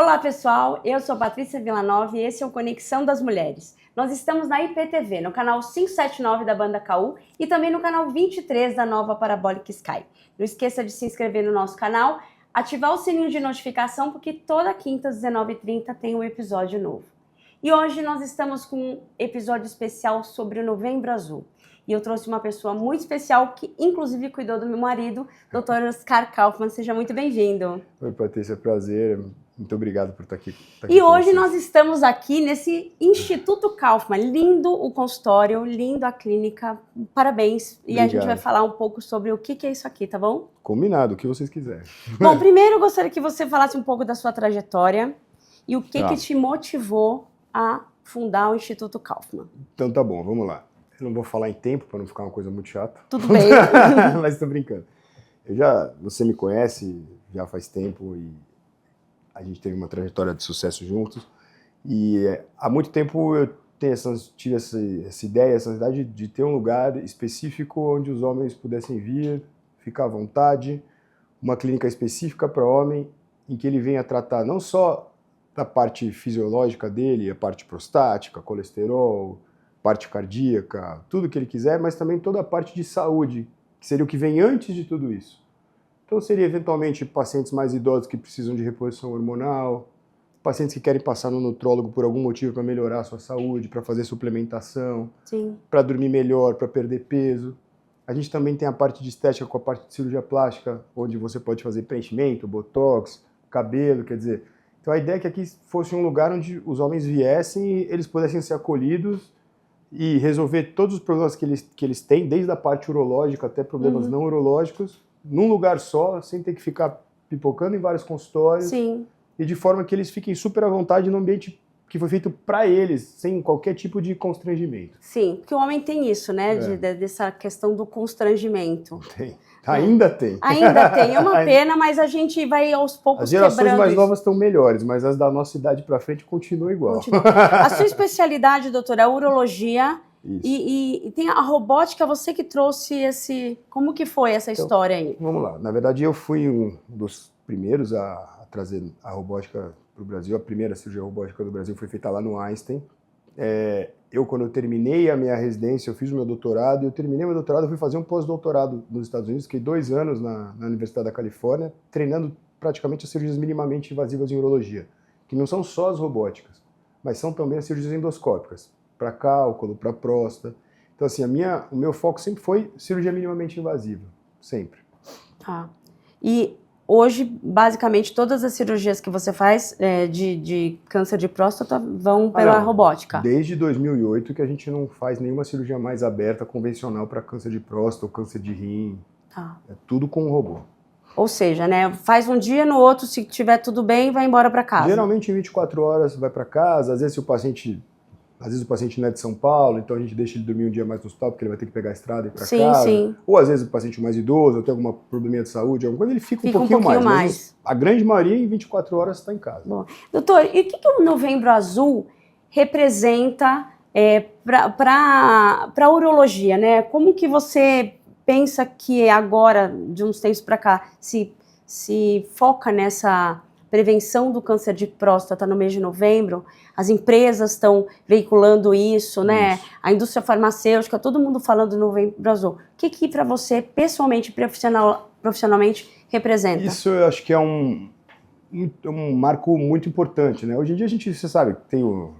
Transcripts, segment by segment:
Olá pessoal, eu sou Patrícia Villanova e esse é o Conexão das Mulheres. Nós estamos na IPTV, no canal 579 da Banda KU e também no canal 23 da Nova Parabolic Sky. Não esqueça de se inscrever no nosso canal, ativar o sininho de notificação porque toda quinta às 19h30 tem um episódio novo. E hoje nós estamos com um episódio especial sobre o Novembro Azul. E eu trouxe uma pessoa muito especial que inclusive cuidou do meu marido, Dr. Oscar Kaufmann. Seja muito bem-vindo. Oi, Patrícia, prazer. Muito obrigado por estar aqui. E hoje nós estamos aqui nesse Instituto Kaufmann. Lindo o consultório, lindo a clínica. Parabéns. Obrigado. E a gente vai falar um pouco sobre o que é isso aqui, tá bom? Combinado, o que vocês quiserem. Bom, primeiro eu gostaria que você falasse um pouco da sua trajetória e o que te motivou a fundar o Instituto Kaufmann. Então tá bom, vamos lá. Eu não vou falar em tempo para não ficar uma coisa muito chata. Tudo bem. Mas estou brincando. Você me conhece já faz tempo e a gente teve uma trajetória de sucesso juntos. E há muito tempo eu tive essa ideia, essa necessidade de ter um lugar específico onde os homens pudessem vir, ficar à vontade, uma clínica específica para homem, em que ele venha tratar não só da parte fisiológica dele, a parte prostática, colesterol, parte cardíaca, tudo que ele quiser, mas também toda a parte de saúde, que seria o que vem antes de tudo isso. Então seria eventualmente pacientes mais idosos que precisam de reposição hormonal, pacientes que querem passar no nutrólogo por algum motivo para melhorar a sua saúde, para fazer suplementação, para dormir melhor, para perder peso. A gente também tem a parte de estética com a parte de cirurgia plástica, onde você pode fazer preenchimento, botox, cabelo, quer dizer. Então a ideia é que aqui fosse um lugar onde os homens viessem e eles pudessem ser acolhidos e resolver todos os problemas que eles têm, desde a parte urológica até problemas não urológicos, num lugar só, sem ter que ficar pipocando em vários consultórios. Sim. E de forma que eles fiquem super à vontade no ambiente que foi feito para eles, sem qualquer tipo de constrangimento. Sim, porque o homem tem isso, né, dessa questão do constrangimento. Tem. Ainda tem. Ainda tem, é uma pena, mas a gente vai aos poucos quebrando isso. As gerações mais novas estão melhores, mas as da nossa idade para frente continuam igual. A sua especialidade, doutora, é urologia e tem a robótica, você que trouxe esse... Como que foi essa história aí? Vamos lá, na verdade eu fui um dos primeiros a trazer a robótica para o Brasil. A primeira cirurgia robótica do Brasil foi feita lá no Einstein. Quando eu terminei a minha residência, eu fiz o meu doutorado, eu fui fazer um pós-doutorado nos Estados Unidos, fiquei 2 anos na Universidade da Califórnia, treinando praticamente as cirurgias minimamente invasivas em urologia, que não são só as robóticas, mas são também as cirurgias endoscópicas, para cálculo, para próstata. Então, assim, o meu foco sempre foi cirurgia minimamente invasiva, sempre. Tá. E hoje, basicamente, todas as cirurgias que você faz de câncer de próstata vão pela robótica? Desde 2008 que a gente não faz nenhuma cirurgia mais aberta, convencional, para câncer de próstata ou câncer de rim. Tá. É tudo com o robô. Ou seja, né, faz um dia, no outro, se tiver tudo bem, vai embora para casa. Geralmente em 24 horas vai para casa, às vezes o paciente não é de São Paulo, então a gente deixa ele dormir um dia mais no hospital, porque ele vai ter que pegar a estrada e ir para casa. Sim. Ou às vezes o paciente mais idoso, ou tem algum probleminha de saúde, alguma coisa, ele fica um pouquinho mais. Mas a grande maioria em 24 horas está em casa. Bom. Doutor, e o que o Novembro Azul representa para a urologia, né? Como que você pensa que agora, de uns tempos para cá, se foca nessa prevenção do câncer de próstata no mês de novembro? As empresas estão veiculando isso, né? Isso. A indústria farmacêutica, todo mundo falando do Novembro Azul. O que para você, pessoalmente, profissionalmente, representa? Isso eu acho que é um marco muito importante, né? Hoje em dia você sabe, tem o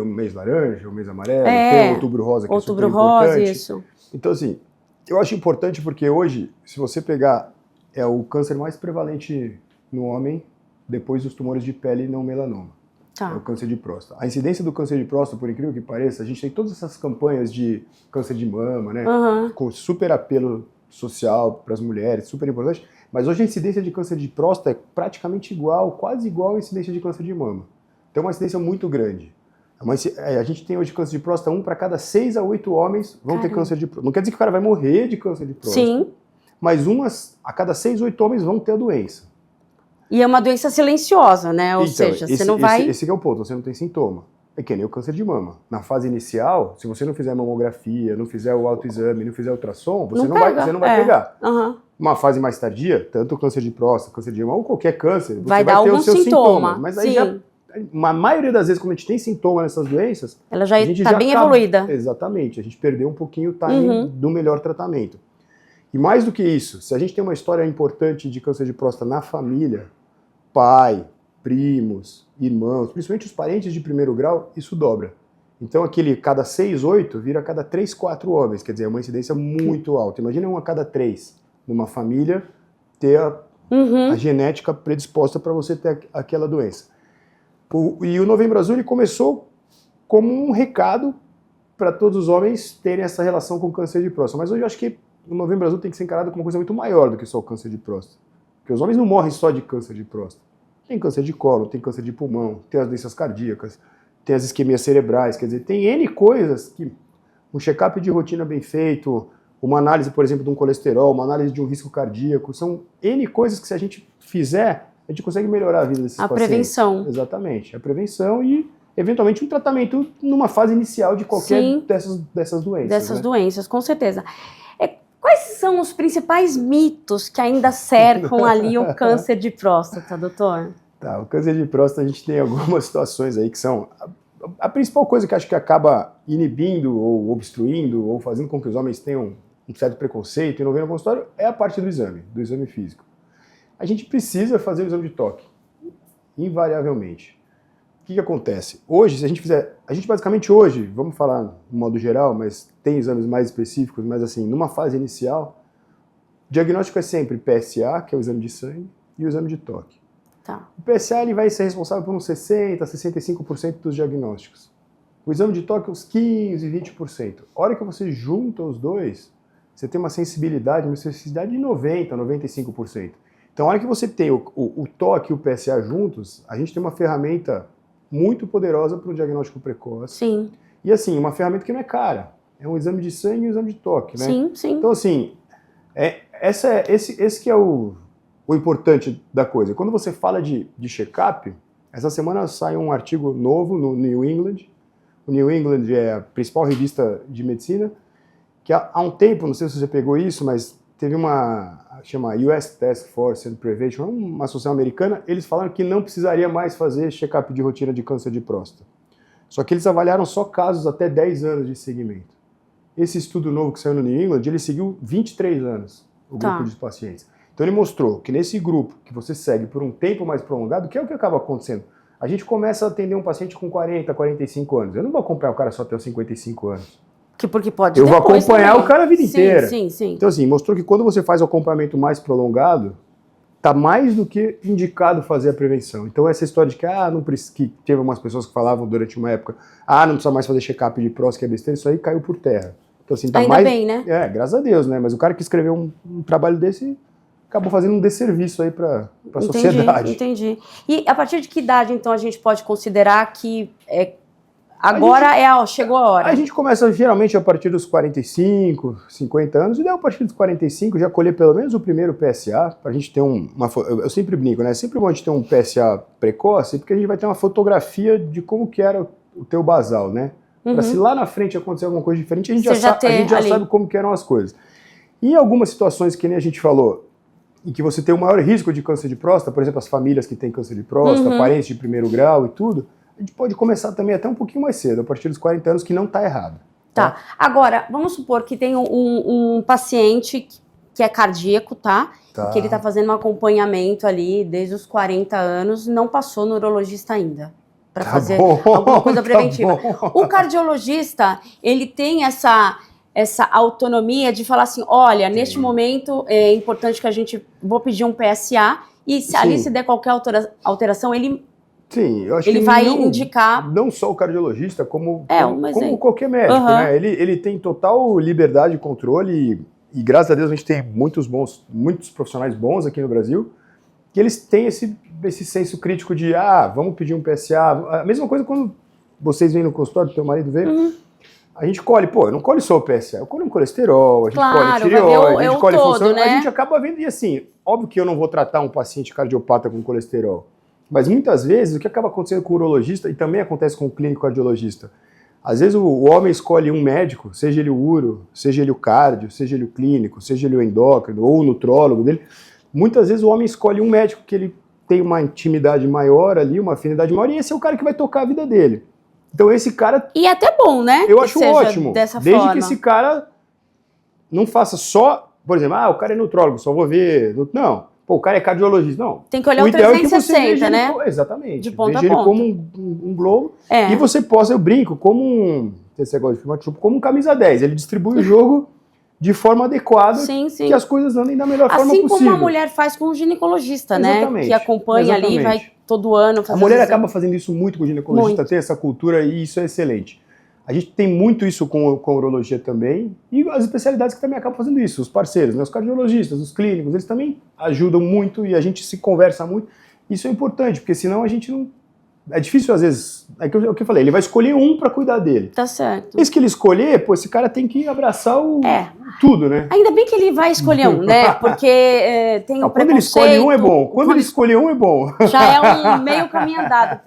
mês laranja, o mês amarelo, tem o outubro rosa, que é super importante. Isso. Então, assim, eu acho importante porque hoje, se você pegar, é o câncer mais prevalente no homem depois dos tumores de pele não melanoma. Tá. É o câncer de próstata. A incidência do câncer de próstata, por incrível que pareça, a gente tem todas essas campanhas de câncer de mama, né? Com super apelo social para as mulheres, super importante. Mas hoje a incidência de câncer de próstata é praticamente igual, quase igual à incidência de câncer de mama. Então é uma incidência muito grande. A gente tem hoje câncer de próstata, 1 para cada 6 a 8 homens vão ter câncer de próstata. Não quer dizer que o cara vai morrer de câncer de próstata. Sim. Mas a cada 6 a 8 homens vão ter a doença. E é uma doença silenciosa, né? Ou seja, você não vai... Esse que é o ponto, você não tem sintoma. É que nem o câncer de mama. Na fase inicial, se você não fizer mamografia, não fizer o autoexame, não fizer ultrassom, você não vai pegar. uma fase mais tardia, tanto câncer de próstata, câncer de mama ou qualquer câncer, você vai ter dar algum o seu sintoma. Mas aí já, a maioria das vezes, quando a gente tem sintoma nessas doenças, ela já está bem evoluída. Exatamente, a gente perdeu um pouquinho o timing do melhor tratamento. E mais do que isso, se a gente tem uma história importante de câncer de próstata na família, pai, primos, irmãos, principalmente os parentes de primeiro grau, isso dobra. Então aquele cada 6, 8 vira cada 3, 4 homens, quer dizer, é uma incidência muito alta. Imagina um a cada 3 numa família ter a genética predisposta para você ter aquela doença. E o Novembro Azul ele começou como um recado para todos os homens terem essa relação com o câncer de próstata. Mas hoje eu acho que o Novembro Azul tem que ser encarado como uma coisa muito maior do que só o câncer de próstata. Porque os homens não morrem só de câncer de próstata. Tem câncer de colo, tem câncer de pulmão, tem as doenças cardíacas, tem as isquemias cerebrais, quer dizer, tem N coisas que um check-up de rotina bem feito, uma análise, por exemplo, de um colesterol, uma análise de um risco cardíaco, são N coisas que se a gente fizer, a gente consegue melhorar a vida desses pacientes. A prevenção. Exatamente, a prevenção e, eventualmente, um tratamento numa fase inicial de qualquer dessas doenças. Dessas doenças, com certeza. Quais são os principais mitos que ainda cercam ali o câncer de próstata, doutor? Tá, o câncer de próstata a gente tem algumas situações aí que são... A principal coisa que acho que acaba inibindo ou obstruindo ou fazendo com que os homens tenham um certo preconceito e não venham ao consultório é a parte do exame físico. A gente precisa fazer o exame de toque, invariavelmente. O que acontece? Hoje, se a gente fizer... A gente basicamente hoje, vamos falar no modo geral, mas tem exames mais específicos, mas assim, numa fase inicial, o diagnóstico é sempre PSA, que é o exame de sangue, e o exame de toque. Tá. O PSA ele vai ser responsável por uns 60%, 65% dos diagnósticos. O exame de toque, uns 15%, 20%. A hora que você junta os dois, você tem uma sensibilidade de 90%, 95%. Então, a hora que você tem o toque e o PSA juntos, a gente tem uma ferramenta muito poderosa para o diagnóstico precoce. Sim. E assim, uma ferramenta que não é cara. É um exame de sangue e um exame de toque, né? Sim, sim. Então, assim, esse que é o importante da coisa. Quando você fala de check-up, essa semana sai um artigo novo no New England. O New England é a principal revista de medicina, que há um tempo, não sei se você pegou isso, mas teve chama US Task Force and Prevention, uma associação americana, eles falaram que não precisaria mais fazer check-up de rotina de câncer de próstata. Só que eles avaliaram só casos até 10 anos de seguimento. Esse estudo novo que saiu no New England, ele seguiu 23 anos, o grupo de pacientes. Então ele mostrou que nesse grupo que você segue por um tempo mais prolongado, que é o que acaba acontecendo, a gente começa a atender um paciente com 40, 45 anos. Eu não vou acompanhar o cara só até os 55 anos. Porque pode Eu vou acompanhar o cara a vida inteira. Sim. Então assim, mostrou que quando você faz o acompanhamento mais prolongado, tá mais do que indicado fazer a prevenção. Então essa história de que teve umas pessoas que falavam durante uma época, não precisa mais fazer check-up de próstata, que é besteira, isso aí caiu por terra. Então assim, tá ainda bem, né? Graças a Deus, né? Mas o cara que escreveu um trabalho desse acabou fazendo um desserviço aí para a sociedade. Entendi. E a partir de que idade, então, a gente pode considerar que chegou a hora? A gente começa geralmente a partir dos 45, 50 anos, e daí a partir dos 45 já colher pelo menos o primeiro PSA, para a gente ter eu sempre brinco, né? É sempre bom a gente ter um PSA precoce, porque a gente vai ter uma fotografia de como que era o teu basal, né? Para se lá na frente acontecer alguma coisa diferente, a gente já sabe como que eram as coisas. E em algumas situações, que nem a gente falou, em que você tem o maior risco de câncer de próstata, por exemplo, as famílias que têm câncer de próstata, parentes de primeiro grau e tudo, a gente pode começar também até um pouquinho mais cedo, a partir dos 40 anos, que não está errado. Tá. Agora, vamos supor que tem um paciente que é cardíaco, tá? Que ele está fazendo um acompanhamento ali desde os 40 anos, não passou no urologista ainda, para fazer alguma coisa preventiva. O cardiologista, ele tem essa autonomia de falar assim, olha, neste momento é importante que a gente vou pedir um PSA e se ali se der qualquer alteração, ele vai indicar... Não só o cardiologista, como qualquer médico, né? Ele tem total liberdade de controle e graças a Deus a gente tem muitos profissionais bons aqui no Brasil, que eles têm esse senso crítico de, vamos pedir um PSA. A mesma coisa quando vocês vêm no consultório, teu marido veio, a gente colhe, eu não colhe só o PSA, eu colho um colesterol, a gente colhe tireoide, a gente colhe função, né? A gente acaba vendo, e assim, óbvio que eu não vou tratar um paciente cardiopata com colesterol, mas muitas vezes o que acaba acontecendo com o urologista, e também acontece com o clínico cardiologista, Às vezes o homem escolhe um médico, seja ele o uro, seja ele o cardio, seja ele o clínico, seja ele o endócrino ou o nutrólogo dele. Muitas vezes o homem escolhe um médico que ele tem uma intimidade maior ali, uma afinidade maior, e esse é o cara que vai tocar a vida dele. Então esse cara... E é até bom, né? Eu acho ótimo, dessa desde forma. que esse cara não faça só, por exemplo, o cara é nutrólogo, só vou ver... Não, pô, o cara é cardiologista, não. Tem que olhar o ideal é que você 360, veja né? Exatamente. De ponta a veja ponta. ele como um globo, É. e você possa, eu brinco, como um... Esse negócio de filmar, tipo, como um camisa 10, ele distribui o jogo de forma adequada, Sim, sim. que as coisas andem da melhor forma Assim possível. como a mulher faz com o ginecologista, Exatamente. né? Que acompanha ali, Exatamente. vai todo ano fazer A mulher exame. acaba fazendo isso muito com o ginecologista, tem essa cultura e isso é excelente. A gente tem muito isso com a urologia também e as especialidades que também acabam fazendo isso, os parceiros, né? Os cardiologistas, os clínicos, eles também ajudam muito e a gente se conversa muito. Isso é importante, porque senão a gente não... É difícil às vezes, é o que eu falei, ele vai escolher um para cuidar dele. Tá certo. Esse que ele escolher, pô, esse cara tem que abraçar tudo, né? Ainda bem que ele vai escolher um, né? Porque tem o quando ele escolhe um é bom. Quando ele escolhe um é bom. Já é um meio caminho andado.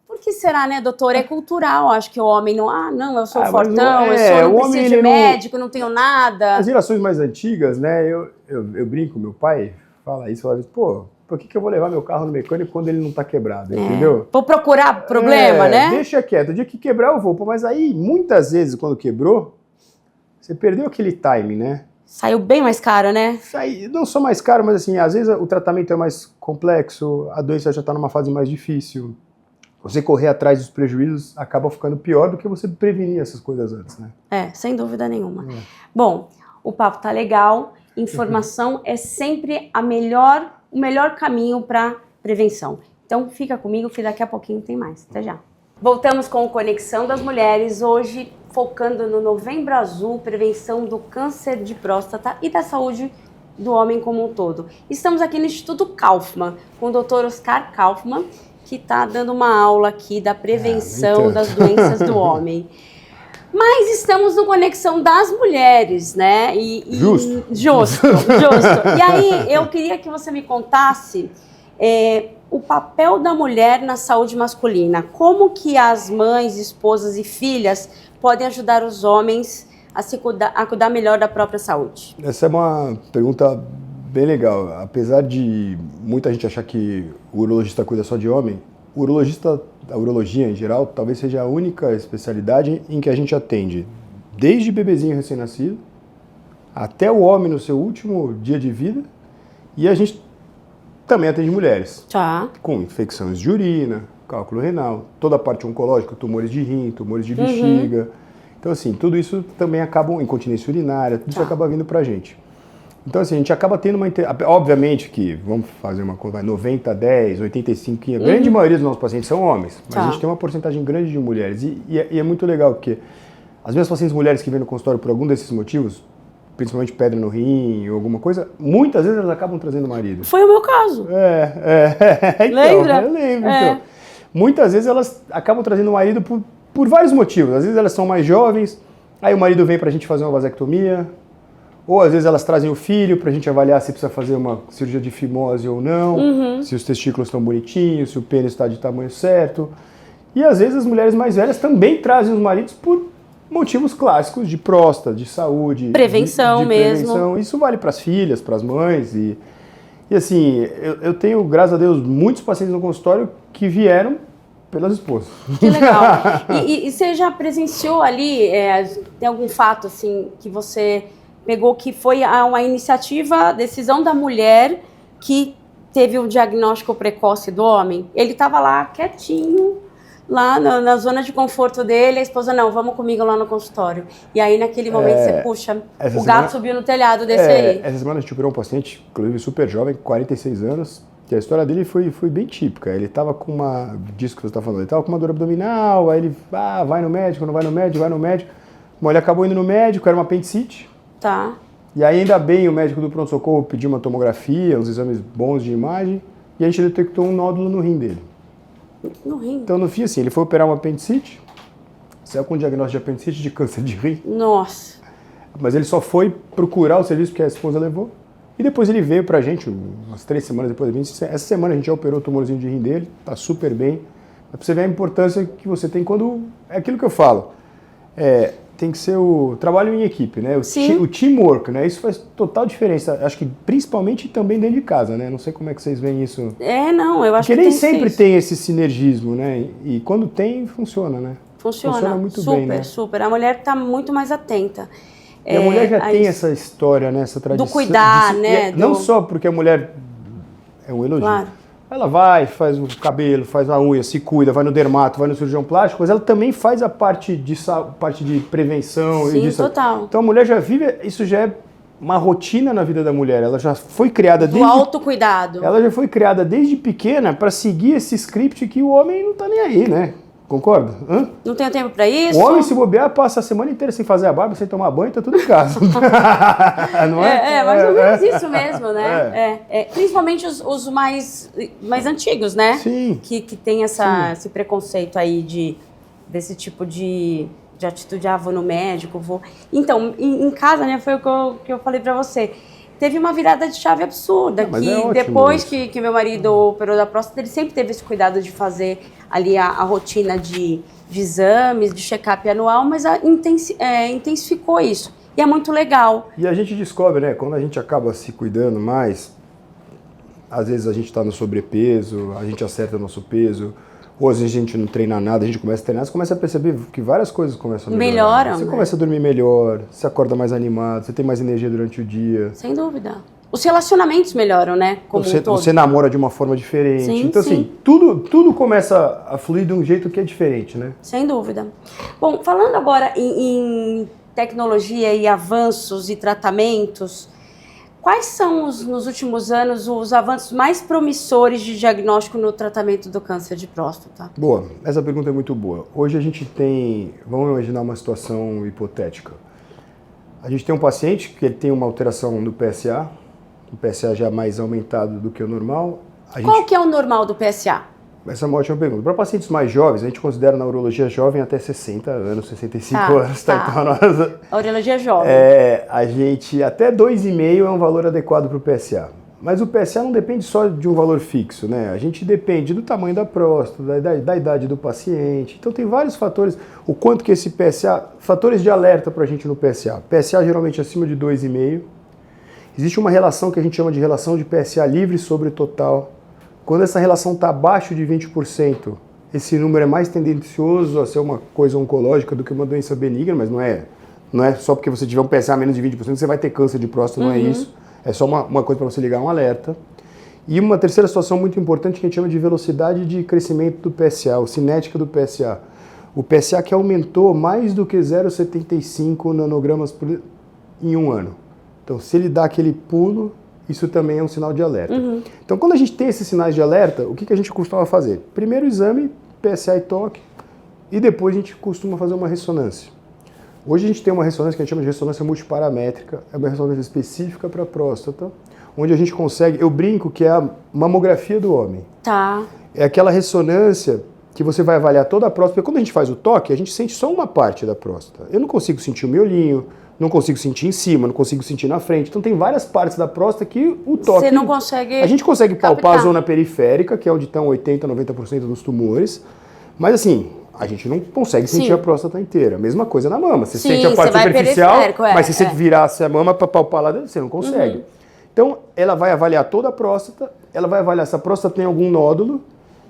Por que será, né, doutor? É cultural. Acho que o homem não, eu sou fortão, eu não preciso de médico, não tenho nada. As gerações mais antigas, né, eu brinco, meu pai fala isso, pô, por que eu vou levar meu carro no mecânico quando ele não tá quebrado, entendeu? Vou procurar problema, né? Deixa quieto, o dia que quebrar eu vou. Pô, mas aí, muitas vezes, quando quebrou, você perdeu aquele time, né? Saiu bem mais caro, né? Não só mais caro, mas assim, às vezes o tratamento é mais complexo, a doença já tá numa fase mais difícil. Você correr atrás dos prejuízos acaba ficando pior do que você prevenir essas coisas antes, né? Sem dúvida nenhuma. Bom, o papo tá legal, informação é sempre o melhor caminho para prevenção. Então fica comigo que daqui a pouquinho tem mais. Até já. Voltamos com o Conexão das Mulheres, hoje focando no Novembro Azul, prevenção do câncer de próstata e da saúde do homem como um todo. Estamos aqui no Instituto Kaufmann, com o Dr. Oscar Kaufmann, que está dando uma aula aqui da prevenção das doenças do homem. Mas estamos no Conexão das Mulheres, né? Justo. E aí, eu queria que você me contasse o papel da mulher na saúde masculina. Como que as mães, esposas e filhas podem ajudar os homens a cuidar melhor da própria saúde? Essa é uma pergunta bem legal. Apesar de muita gente achar que o urologista cuida só de homem, a urologia em geral, talvez seja a única especialidade em que a gente atende desde bebezinho recém-nascido até o homem no seu último dia de vida, e a gente também atende mulheres com infecções de urina, cálculo renal, toda a parte oncológica, tumores de rim, tumores de bexiga. Então assim, tudo isso também acaba, incontinência urinária, tudo isso acaba vindo pra gente. Então, assim, a gente acaba tendo obviamente que, vamos fazer uma conta, 90, 10, 85, a grande maioria dos nossos pacientes são homens, mas a gente tem uma porcentagem grande de mulheres. E é muito legal, porque as minhas pacientes mulheres que vêm no consultório por algum desses motivos, principalmente pedra no rim ou alguma coisa, muitas vezes elas acabam trazendo o marido. Foi o meu caso. Então, Lembra? Eu lembro. Então. Muitas vezes elas acabam trazendo o marido por vários motivos. Às vezes elas são mais jovens, aí o marido vem pra gente fazer uma vasectomia, ou às vezes elas trazem o filho pra gente avaliar se precisa fazer uma cirurgia de fimose ou não, se os testículos estão bonitinhos, se o pênis está de tamanho certo. E às vezes as mulheres mais velhas também trazem os maridos por motivos clássicos de próstata, de saúde. Prevenção mesmo. Prevenção. Isso vale para as filhas, para as mães. E assim, eu tenho, graças a Deus, muitos pacientes no consultório que vieram pelas esposas. Que legal. E você já presenciou ali, tem algum fato assim que você pegou que foi uma iniciativa, decisão da mulher que teve o diagnóstico precoce do homem? Ele estava lá quietinho, lá na zona de conforto dele, a esposa, não, vamos comigo lá no consultório. E aí naquele momento você, puxa, o gato subiu no telhado desse aí. Essa semana a gente operou um paciente, inclusive super jovem, 46 anos, que a história dele foi bem típica. Ele estava com disso que você está falando, ele estava com uma dor abdominal, aí ele vai no médico, não vai no médico, vai no médico. Bom, ele acabou indo no médico, era uma apendicite. Tá. E aí ainda bem o médico do pronto-socorro pediu uma tomografia, uns exames bons de imagem, e a gente detectou um nódulo no rim dele. No rim? Então no fim assim, ele foi operar uma apendicite, saiu com um diagnóstico de apendicite de câncer de rim. Nossa. Mas ele só foi procurar o serviço que a esposa levou, e depois ele veio pra gente, umas 3 semanas depois. Essa semana a gente já operou o tumorzinho de rim dele, tá super bem, É pra você ver a importância que você tem quando... É aquilo que eu falo. Tem que ser o trabalho em equipe, né? O teamwork, né? Isso faz total diferença. Acho que principalmente também dentro de casa, né? Não sei como é que vocês veem isso. Não, eu acho Porque que nem tem sempre tem esse sinergismo, né? E quando tem, funciona, né? Funciona muito super, bem, né? super. A mulher está muito mais atenta. E a mulher já tem essa história, né? Essa tradição. Do cuidar, né? Não só porque a mulher é um elogio. Claro. Ela vai, faz o cabelo, faz a unha, se cuida, vai no dermato, vai no cirurgião plástico, mas ela também faz a parte de prevenção. Sim, disso. total. Então a mulher já vive, isso já é uma rotina na vida da mulher. Ela já foi criada do autocuidado. Ela já foi criada desde pequena para seguir esse script que o homem não tá nem aí, né? Concorda? Não tenho tempo para isso. O homem, se bobear, passa a semana inteira sem fazer a barba, sem tomar banho, tá tudo em casa. Não é? Mais ou menos isso mesmo, né? Principalmente os mais antigos, né? Sim. Que tem esse preconceito aí desse tipo de atitude. Vou no médico, vou... Então, em casa, né, foi o que eu falei para você. Teve uma virada de chave absurda, que depois que meu marido operou da próstata, ele sempre teve esse cuidado de fazer ali a rotina de exames, de check-up anual, mas intensificou isso. E é muito legal. E a gente descobre, né, quando a gente acaba se cuidando mais, às vezes a gente está no sobrepeso, a gente acerta o nosso peso, ou às vezes a gente não treina nada, a gente começa a treinar, você começa a perceber que várias coisas começam a melhorar. Melhoram. Você começa a dormir melhor, você acorda mais animado, você tem mais energia durante o dia. Sem dúvida. Os relacionamentos melhoram, né? Como um todo. Você namora de uma forma diferente. Sim, então, assim, tudo começa a fluir de um jeito que é diferente, né? Sem dúvida. Bom, falando agora em tecnologia e avanços e tratamentos, quais são, nos últimos anos, os avanços mais promissores de diagnóstico no tratamento do câncer de próstata? Boa, essa pergunta é muito boa. Hoje a gente tem, vamos imaginar uma situação hipotética. A gente tem um paciente que ele tem uma alteração no PSA, o PSA já mais aumentado do que o normal. Qual que é o normal do PSA? Essa é uma ótima pergunta. Para pacientes mais jovens, a gente considera na urologia jovem até 60 anos, 65 anos. Tá? Então, a urologia jovem. A gente, até 2,5 é um valor adequado para o PSA. Mas o PSA não depende só de um valor fixo, né? A gente depende do tamanho da próstata, da idade do paciente. Então tem vários fatores. O quanto que esse PSA... Fatores de alerta para a gente no PSA. PSA geralmente acima de 2,5. Existe uma relação que a gente chama de relação de PSA livre sobre o total. Quando essa relação está abaixo de 20%, esse número é mais tendencioso a ser uma coisa oncológica do que uma doença benigna, mas não é só porque você tiver um PSA menos de 20% que você vai ter câncer de próstata, não é isso. É só uma coisa para você ligar um alerta. E uma terceira situação muito importante que a gente chama de velocidade de crescimento do PSA, ou cinética do PSA. O PSA que aumentou mais do que 0,75 nanogramas em um ano. Então, se ele dá aquele pulo, isso também é um sinal de alerta. Então, quando a gente tem esses sinais de alerta, o que a gente costuma fazer? Primeiro exame, PSA e toque, e depois a gente costuma fazer uma ressonância. Hoje a gente tem uma ressonância que a gente chama de ressonância multiparamétrica, é uma ressonância específica para a próstata, onde a gente consegue, eu brinco que é a mamografia do homem. Tá. É aquela ressonância que você vai avaliar toda a próstata, porque quando a gente faz o toque, a gente sente só uma parte da próstata. Eu não consigo sentir o miolinho, não consigo sentir em cima, não consigo sentir na frente. Então tem várias partes da próstata que o toque... Você não consegue... A gente consegue palpar a zona periférica, que é onde estão 80%, 90% dos tumores, mas assim, a gente não consegue sentir a próstata inteira. Mesma coisa na mama. Você sente a parte superficial, mas se você virasse a mama para palpar lá dentro, você não consegue. Então, ela vai avaliar toda a próstata, ela vai avaliar se a próstata tem algum nódulo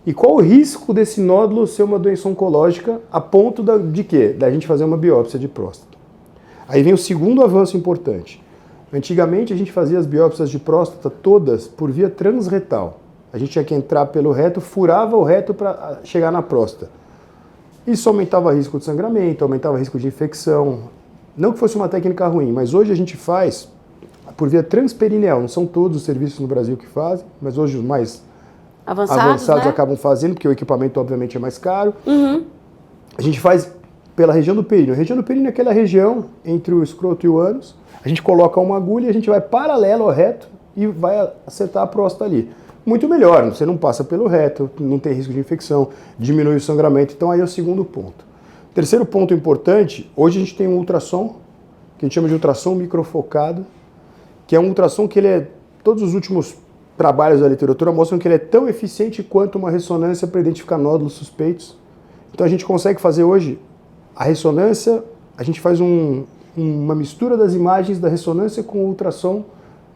e qual o risco desse nódulo ser uma doença oncológica a ponto de quê? Da gente fazer uma biópsia de próstata. Aí vem o segundo avanço importante. Antigamente a gente fazia as biópsias de próstata todas por via transretal. A gente tinha que entrar pelo reto, furava o reto para chegar na próstata. Isso aumentava o risco de sangramento, aumentava o risco de infecção. Não que fosse uma técnica ruim, mas hoje a gente faz por via transperineal. Não são todos os serviços no Brasil que fazem, mas hoje os mais avançados né? Acabam fazendo, porque o equipamento obviamente é mais caro. A gente faz pela região do períneo. A região do períneo é aquela região entre o escroto e o ânus. A gente coloca uma agulha e a gente vai paralelo ao reto e vai acertar a próstata ali. Muito melhor, você não passa pelo reto, não tem risco de infecção, diminui o sangramento. Então aí é o segundo ponto. Terceiro ponto importante, hoje a gente tem um ultrassom, que a gente chama de ultrassom microfocado, que é um ultrassom que ele é, todos os últimos trabalhos da literatura mostram que ele é tão eficiente quanto uma ressonância para identificar nódulos suspeitos. Então a gente consegue fazer hoje a ressonância, a gente faz uma mistura das imagens da ressonância com o ultrassom.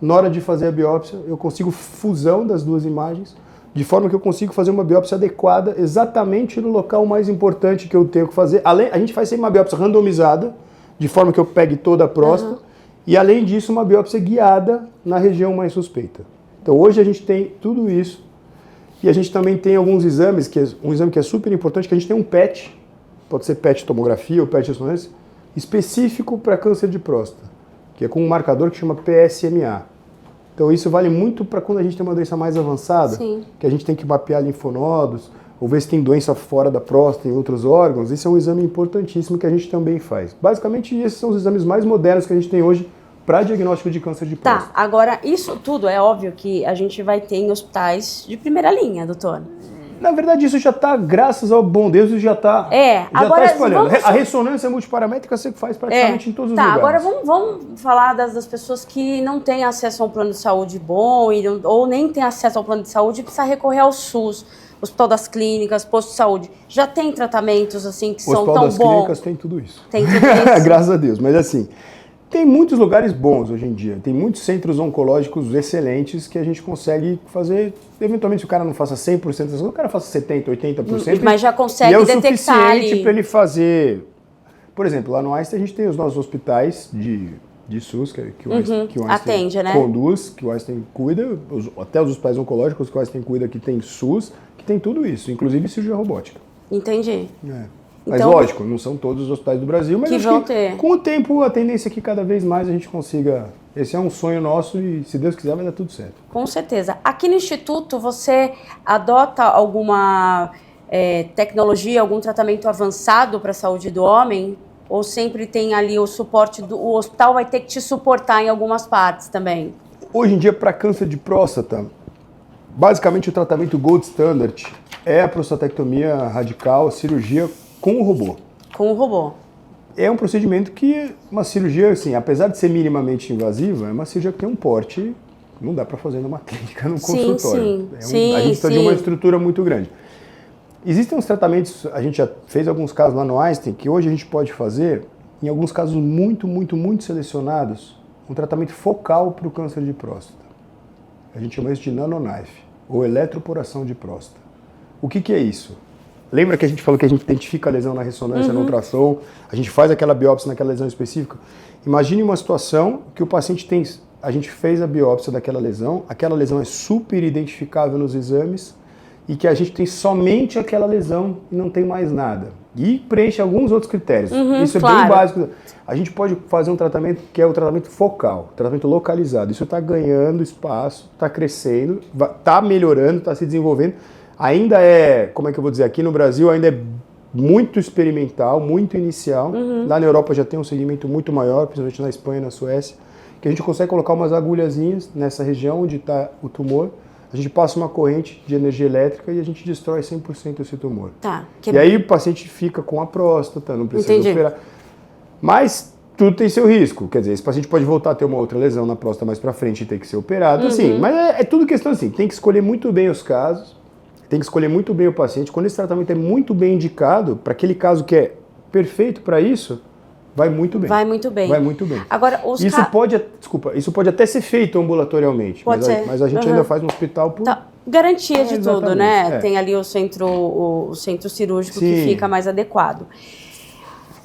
Na hora de fazer a biópsia, eu consigo fusão das duas imagens, de forma que eu consigo fazer uma biópsia adequada exatamente no local mais importante que eu tenho que fazer. A gente faz sempre uma biópsia randomizada, de forma que eu pegue toda a próstata, e além disso uma biópsia guiada na região mais suspeita. Então hoje a gente tem tudo isso, e a gente também tem alguns exames, um exame que é super importante, que a gente tem um PET, pode ser PET tomografia ou PET ressonância, específico para câncer de próstata, que é com um marcador que chama PSMA. Então isso vale muito para quando a gente tem uma doença mais avançada, Sim. que a gente tem que mapear linfonodos, ou ver se tem doença fora da próstata em outros órgãos. Esse é um exame importantíssimo que a gente também faz. Basicamente, esses são os exames mais modernos que a gente tem hoje para diagnóstico de câncer de próstata. Tá, agora isso tudo é óbvio que a gente vai ter em hospitais de primeira linha, doutor. Na verdade, isso já está, graças ao bom Deus, já está espalhando. A ressonância multiparamétrica você faz praticamente em todos os lugares. Agora vamos falar das pessoas que não têm acesso a um plano de saúde bom ou nem têm acesso ao plano de saúde e precisa recorrer ao SUS, Hospital das Clínicas, Posto de Saúde. Já tem tratamentos assim que são tão bons? O Hospital das Clínicas tem tudo isso. Tem tudo isso? Graças a Deus, mas assim... Tem muitos lugares bons hoje em dia, tem muitos centros oncológicos excelentes que a gente consegue fazer, eventualmente se o cara não faça 100%, o cara faça 70%, 80%. Mas já consegue detectar. E é o suficiente para ele fazer... Por exemplo, lá no Einstein a gente tem os nossos hospitais de SUS, que o Einstein atende, né? Conduz, que o Einstein cuida, até os hospitais oncológicos que o Einstein cuida, que tem SUS, que tem tudo isso, inclusive cirurgia robótica. Entendi. Mas então, lógico, não são todos os hospitais do Brasil, mas com o tempo a tendência é que cada vez mais a gente consiga... Esse é um sonho nosso e, se Deus quiser, vai dar tudo certo. Com certeza. Aqui no Instituto, você adota alguma tecnologia, algum tratamento avançado para a saúde do homem? Ou sempre tem ali o suporte o hospital vai ter que te suportar em algumas partes também? Hoje em dia, para câncer de próstata, basicamente o tratamento gold standard é a prostatectomia radical, a cirurgia com o robô. Com o robô. É um procedimento que, uma cirurgia, assim, apesar de ser minimamente invasiva, é uma cirurgia que tem um porte, não dá para fazer numa clínica, num consultório. A gente precisa de uma estrutura muito grande. Existem uns tratamentos, a gente já fez alguns casos lá no Einstein, que hoje a gente pode fazer, em alguns casos muito, muito, muito selecionados, um tratamento focal para o câncer de próstata. A gente chama isso de nanoknife, ou eletroporação de próstata. O que é isso? Lembra que a gente falou que a gente identifica a lesão na ressonância, no ultrassom, a gente faz aquela biópsia naquela lesão específica? Imagine uma situação que o paciente tem, a gente fez a biópsia daquela lesão, aquela lesão é super identificável nos exames e que a gente tem somente aquela lesão e não tem mais nada. E preenche alguns outros critérios. Isso é bem básico. A gente pode fazer um tratamento que é o tratamento focal, tratamento localizado. Isso está ganhando espaço, está crescendo, está melhorando, está se desenvolvendo. Ainda é, como é que eu vou dizer, aqui no Brasil ainda é muito experimental, muito inicial. Lá na Europa já tem um segmento muito maior, principalmente na Espanha e na Suécia, que a gente consegue colocar umas agulhazinhas nessa região onde está o tumor, a gente passa uma corrente de energia elétrica e a gente destrói 100% esse tumor. E aí o paciente fica com a próstata, não precisa operar. Mas tudo tem seu risco, quer dizer, esse paciente pode voltar a ter uma outra lesão na próstata mais para frente e ter que ser operado, assim, mas é tudo questão assim, tem que escolher muito bem os casos, tem que escolher muito bem o paciente. Quando esse tratamento é muito bem indicado, para aquele caso que é perfeito para isso, vai muito bem. Vai muito bem. Vai muito bem. Agora, isso pode até ser feito ambulatorialmente, mas a gente ainda faz no hospital por... Garantia de tudo, né? Tem ali o centro cirúrgico que fica mais adequado.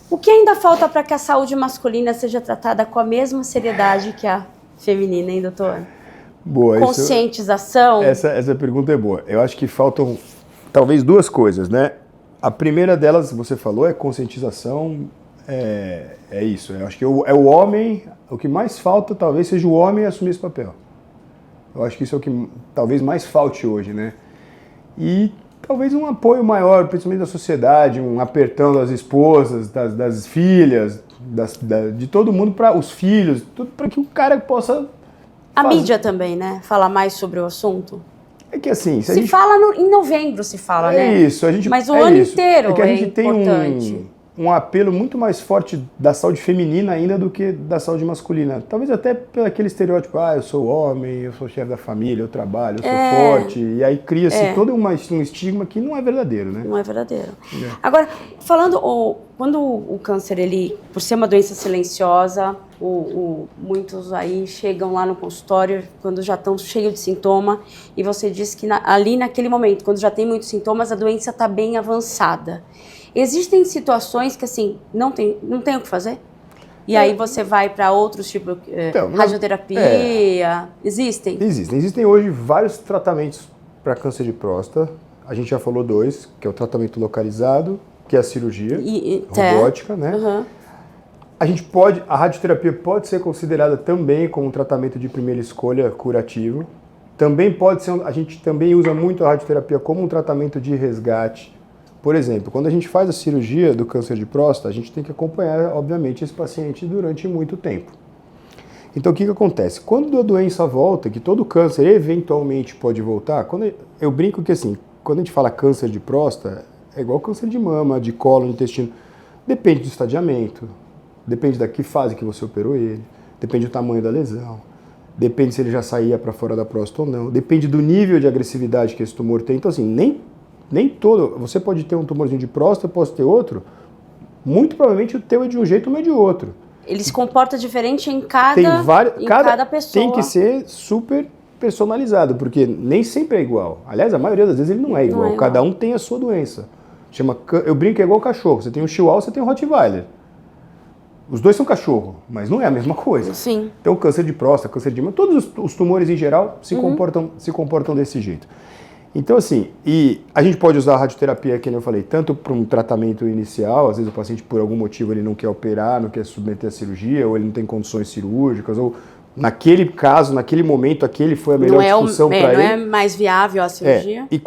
O que ainda falta para que a saúde masculina seja tratada com a mesma seriedade que a feminina, hein, doutor? Boa, conscientização? Essa pergunta é boa. Eu acho que faltam talvez duas coisas, né? A primeira delas, você falou, é conscientização, é isso. Eu acho que é o homem, o que mais falta talvez seja o homem assumir esse papel. Eu acho que isso é o que talvez mais falte hoje, né? E talvez um apoio maior, principalmente da sociedade, um apertão das esposas, das filhas, de todo mundo, para os filhos, tudo para que o cara possa... A mídia também, né? Fala mais sobre o assunto. É que assim... Fala em novembro, se fala, né? É isso. Mas o ano inteiro é importante. um apelo muito mais forte da saúde feminina ainda do que da saúde masculina. Talvez até pelo aquele estereótipo, eu sou homem, eu sou chefe da família, eu trabalho, eu sou forte. E aí cria-se todo um estigma que não é verdadeiro, né? Não é verdadeiro. Agora, falando, quando o câncer, ele, por ser uma doença silenciosa, muitos aí chegam lá no consultório quando já estão cheios de sintoma, e você disse que ali naquele momento, quando já tem muitos sintomas, a doença está bem avançada. Existem situações que, assim, não tem o que fazer? E aí você vai para outros tipos, radioterapia, existem? Existem hoje vários tratamentos para câncer de próstata. A gente já falou 2, que é o tratamento localizado, que é a cirurgia robótica, né? Uhum. A radioterapia pode ser considerada também como um tratamento de primeira escolha curativo. Também pode ser, a gente também usa muito a radioterapia como um tratamento de resgate. Por exemplo, quando a gente faz a cirurgia do câncer de próstata, a gente tem que acompanhar, obviamente, esse paciente durante muito tempo. Então, o que acontece? Quando a doença volta, que todo câncer eventualmente pode voltar, eu brinco que, assim, quando a gente fala câncer de próstata, é igual câncer de mama, de colo, de intestino. Depende do estadiamento, depende da que fase que você operou ele, depende do tamanho da lesão, depende se ele já saía para fora da próstata ou não, depende do nível de agressividade que esse tumor tem. Então, assim, nem todo. Você pode ter um tumorzinho de próstata, pode ter outro. Muito provavelmente o teu é de um jeito, ou é de outro. Ele se comporta diferente em cada pessoa. Tem que ser super personalizado, porque nem sempre é igual. Aliás, a maioria das vezes ele não é igual. Cada um tem a sua doença. Eu brinco que é igual cachorro. Você tem um Chihuahua, você tem um Rottweiler. Os dois são cachorro, mas não é a mesma coisa. Sim. Então, câncer de próstata, câncer de mama, todos os tumores em geral se comportam desse jeito. Então, assim, e a gente pode usar a radioterapia, que eu falei, tanto para um tratamento inicial, às vezes o paciente por algum motivo ele não quer operar, não quer submeter a cirurgia, ou ele não tem condições cirúrgicas, ou naquele caso, naquele momento, aquele foi a melhor discussão para ele. Não é mais viável a cirurgia. E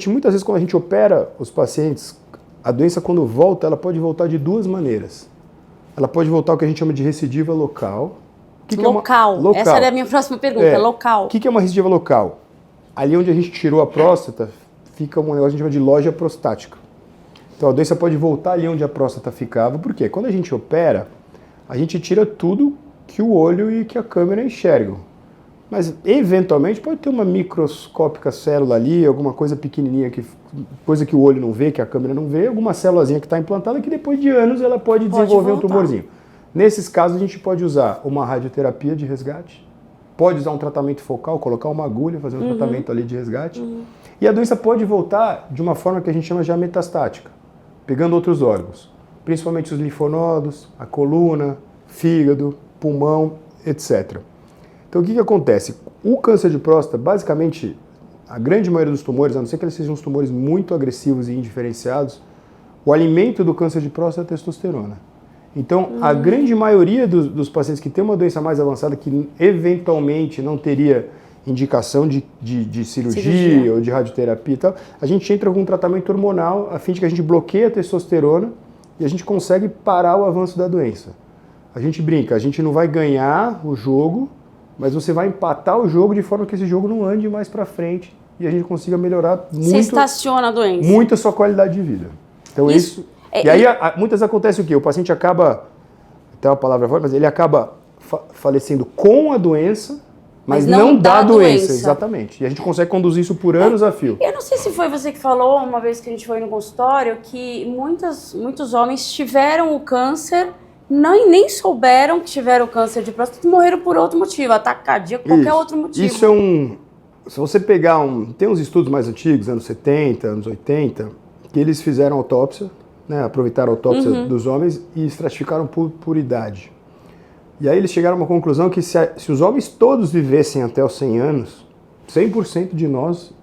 muitas vezes quando a gente opera os pacientes, a doença quando volta, ela pode voltar de 2 maneiras. Ela pode voltar o que a gente chama de recidiva local. Local. Essa era a minha próxima pergunta, local. O que é uma recidiva local? Ali onde a gente tirou a próstata, fica um negócio que a gente chama de loja prostática. Então a doença pode voltar ali onde a próstata ficava. Por quê? Quando a gente opera, a gente tira tudo que o olho e que a câmera enxergam. Mas eventualmente pode ter uma microscópica célula ali, alguma coisa pequenininha, coisa que o olho não vê, que a câmera não vê, alguma célulazinha que está implantada que depois de anos ela pode desenvolver um tumorzinho. Nesses casos a gente pode usar uma radioterapia de resgate, pode usar um tratamento focal, colocar uma agulha, fazer um tratamento ali de resgate. E a doença pode voltar de uma forma que a gente chama já metastática, pegando outros órgãos, principalmente os linfonodos, a coluna, fígado, pulmão, etc. Então o que acontece? O câncer de próstata, basicamente, a grande maioria dos tumores, a não ser que eles sejam uns tumores muito agressivos e indiferenciados, o alimento do câncer de próstata é a testosterona. Então, a grande maioria dos pacientes que têm uma doença mais avançada, que eventualmente não teria indicação de cirurgia ou de radioterapia e tal, a gente entra com um tratamento hormonal a fim de que a gente bloqueie a testosterona e a gente consegue parar o avanço da doença. A gente brinca, a gente não vai ganhar o jogo, mas você vai empatar o jogo de forma que esse jogo não ande mais para frente e a gente consiga melhorar muito, você estaciona a doença. Muito a sua qualidade de vida. Então isso e aí, muitas vezes acontece o quê? O paciente acaba, até uma palavra forte, mas ele acaba falecendo com a doença, mas não da doença. Exatamente. E a gente consegue conduzir isso por anos a fio. Eu não sei se foi você que falou, uma vez que a gente foi no consultório, que muitos homens tiveram o câncer, nem souberam que tiveram câncer de próstata e morreram por outro motivo, ataque cardíaco, qualquer outro motivo. Isso é se você pegar tem uns estudos mais antigos, anos 70, anos 80, que eles fizeram autópsia, né, aproveitaram a autópsia dos homens e estratificaram por idade. E aí eles chegaram a uma conclusão que se os homens todos vivessem até os 100 anos, 100% de nós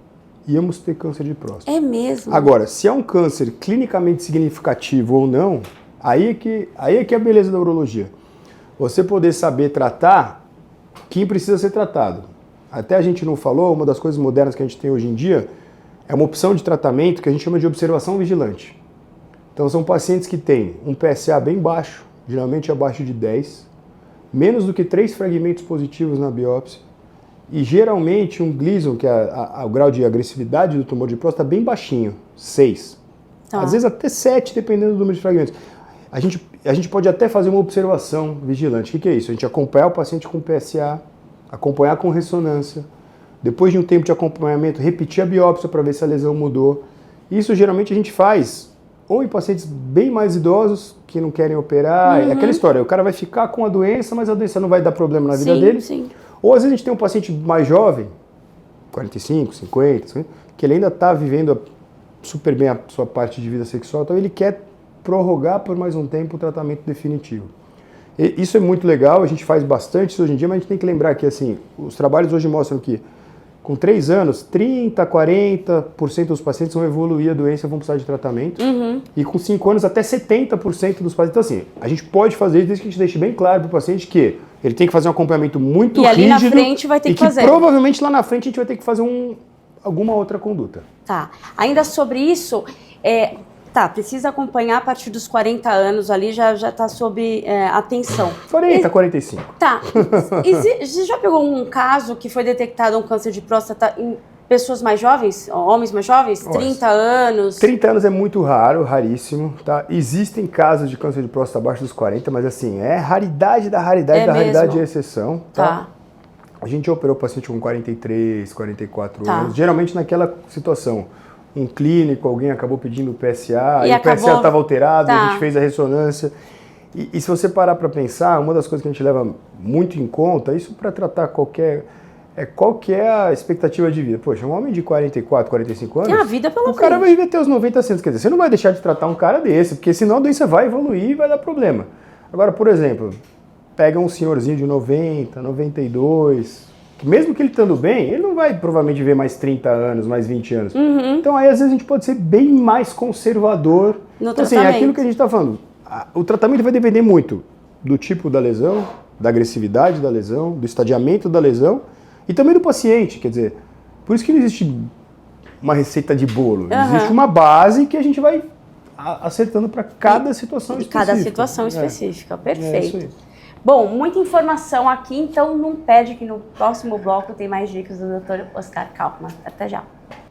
íamos ter câncer de próstata. É mesmo? Agora, se é um câncer clinicamente significativo ou não, aí é que é a beleza da urologia. Você poder saber tratar quem precisa ser tratado. Até a gente não falou, uma das coisas modernas que a gente tem hoje em dia é uma opção de tratamento que a gente chama de observação vigilante. Então são pacientes que têm um PSA bem baixo, geralmente abaixo de 10, menos do que 3 fragmentos positivos na biópsia, e geralmente um Gleason, que é o grau de agressividade do tumor de próstata, bem baixinho, 6. Às vezes até 7, dependendo do número de fragmentos. a gente pode até fazer uma observação vigilante. O que é isso? A gente acompanhar o paciente com PSA, acompanhar com ressonância, depois de um tempo de acompanhamento, repetir a biópsia para ver se a lesão mudou. Isso geralmente a gente faz ou em pacientes bem mais idosos que não querem operar. É aquela história, o cara vai ficar com a doença, mas a doença não vai dar problema na vida dele. Sim. Ou às vezes a gente tem um paciente mais jovem, 45, 50, que ele ainda está vivendo super bem a sua parte de vida sexual, então ele quer prorrogar por mais um tempo o tratamento definitivo. E isso é muito legal, a gente faz bastante isso hoje em dia, mas a gente tem que lembrar que assim, os trabalhos hoje mostram que com 3 anos, 30%, 40% dos pacientes vão evoluir a doença e vão precisar de tratamento. E com 5 anos, até 70% dos pacientes. Então assim, a gente pode fazer isso desde que a gente deixe bem claro para o paciente que ele tem que fazer um acompanhamento muito rígido. E ali na frente vai ter que fazer. Provavelmente lá na frente a gente vai ter que fazer alguma outra conduta. Tá. Ainda sobre isso, precisa acompanhar a partir dos 40 anos ali, já está sob atenção. 40, 45. Tá. Você já pegou um caso que foi detectado um câncer de próstata em pessoas mais jovens, homens mais jovens, 30 anos? 30 anos é muito raro, raríssimo, tá? Existem casos de câncer de próstata abaixo dos 40, mas assim, é raridade da raridade da raridade e exceção, tá? A gente operou o paciente com 43, 44 anos, geralmente naquela situação. Um clínico, alguém acabou pedindo o PSA, e o PSA estava alterado, a gente fez a ressonância. E se você parar para pensar, uma das coisas que a gente leva muito em conta, isso para tratar qual que é a expectativa de vida. Poxa, um homem de 44, 45 anos, tem a vida pela frente. O cara vai viver até os 90 anos. Quer dizer, você não vai deixar de tratar um cara desse, porque senão a doença vai evoluir e vai dar problema. Agora, por exemplo, pega um senhorzinho de 90, 92... mesmo que ele estando bem, ele não vai provavelmente viver mais 30 anos, mais 20 anos. Então aí às vezes a gente pode ser bem mais conservador. No então assim, é aquilo que a gente está falando. O tratamento vai depender muito do tipo da lesão, da agressividade da lesão, do estadiamento da lesão e também do paciente. Quer dizer, por isso que não existe uma receita de bolo. Existe uma base que a gente vai acertando para cada situação específica. Cada situação específica, perfeito. Isso aí. Bom, muita informação aqui, então não perde que no próximo bloco tem mais dicas do Dr. Oscar Kaufmann. Até já.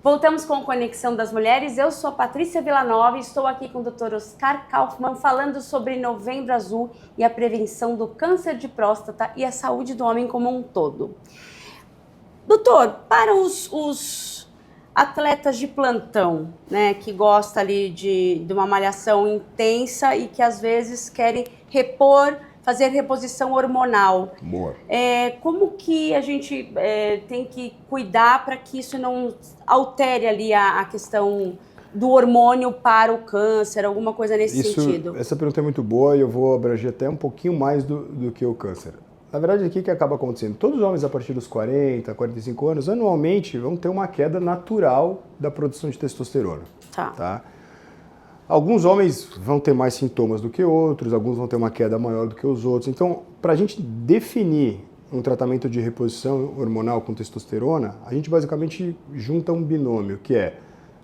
Voltamos com Conexão das Mulheres. Eu sou a Patrícia Villanova e estou aqui com o Dr. Oscar Kaufmann falando sobre Novembro Azul e a prevenção do câncer de próstata e a saúde do homem como um todo. Doutor, para os atletas de plantão, né, que gostam ali de uma malhação intensa e que às vezes querem fazer reposição hormonal. Boa. Como que a gente tem que cuidar para que isso não altere ali a questão do hormônio para o câncer, alguma coisa nesse sentido? Essa pergunta é muito boa e eu vou abranger até um pouquinho mais do que o câncer. Na verdade, o que acaba acontecendo? Todos os homens a partir dos 40, 45 anos, anualmente vão ter uma queda natural da produção de testosterona. Tá? Alguns homens vão ter mais sintomas do que outros, alguns vão ter uma queda maior do que os outros. Então, para a gente definir um tratamento de reposição hormonal com testosterona, a gente basicamente junta um binômio, que é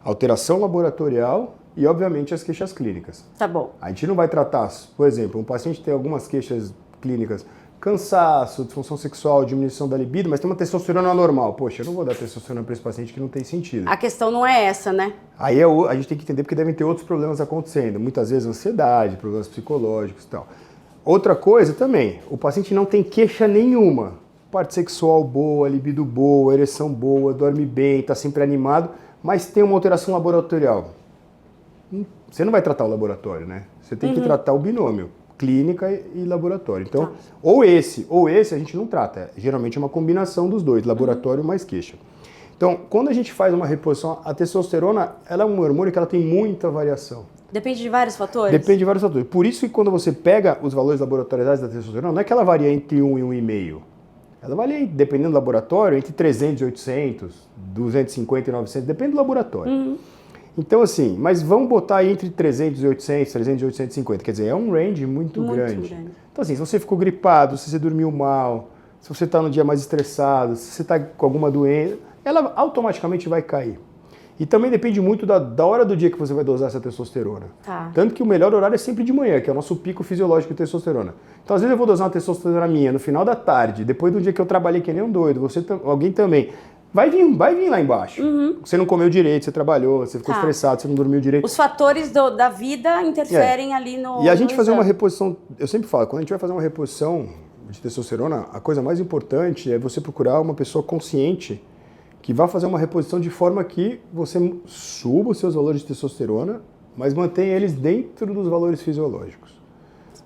alteração laboratorial e, obviamente, as queixas clínicas. Tá bom. A gente não vai tratar, por exemplo, um paciente tem algumas queixas clínicas, cansaço, disfunção sexual, diminuição da libido, mas tem uma testosterona normal. Poxa, eu não vou dar testosterona para esse paciente que não tem sentido. A questão não é essa, né? Aí a gente tem que entender porque devem ter outros problemas acontecendo. Muitas vezes ansiedade, problemas psicológicos e tal. Outra coisa também, o paciente não tem queixa nenhuma. Parte sexual boa, libido boa, ereção boa, dorme bem, está sempre animado, mas tem uma alteração laboratorial. Você não vai tratar o laboratório, né? Você tem que tratar o binômio. Clínica e laboratório. Então, ou esse a gente não trata. Geralmente é uma combinação dos dois, laboratório mais queixa. Então, quando a gente faz uma reposição, a testosterona, ela é um hormônio que ela tem muita variação. Depende de vários fatores? Depende de vários fatores. Por isso que quando você pega os valores laboratoriais da testosterona, não é que ela varia entre 1 e 1,5. Ela varia, dependendo do laboratório, entre 300 e 800, 250 e 900, depende do laboratório. Então, assim, mas vamos botar aí entre 300 e 800, 300 e 850, quer dizer, é um range muito grande. Então, assim, se você ficou gripado, se você dormiu mal, se você está no dia mais estressado, se você está com alguma doença, ela automaticamente vai cair. E também depende muito da hora do dia que você vai dosar essa testosterona. Tanto que o melhor horário é sempre de manhã, que é o nosso pico fisiológico de testosterona. Então, às vezes eu vou dosar uma testosterona minha no final da tarde, depois do dia que eu trabalhei que nem um doido, alguém também. vai vir lá embaixo. Você não comeu direito, você trabalhou, você ficou estressado, você não dormiu direito. Os fatores da vida interferem ali no... E a gente fazer uma reposição, eu sempre falo, quando a gente vai fazer uma reposição de testosterona, a coisa mais importante é você procurar uma pessoa consciente que vá fazer uma reposição de forma que você suba os seus valores de testosterona, mas mantenha eles dentro dos valores fisiológicos.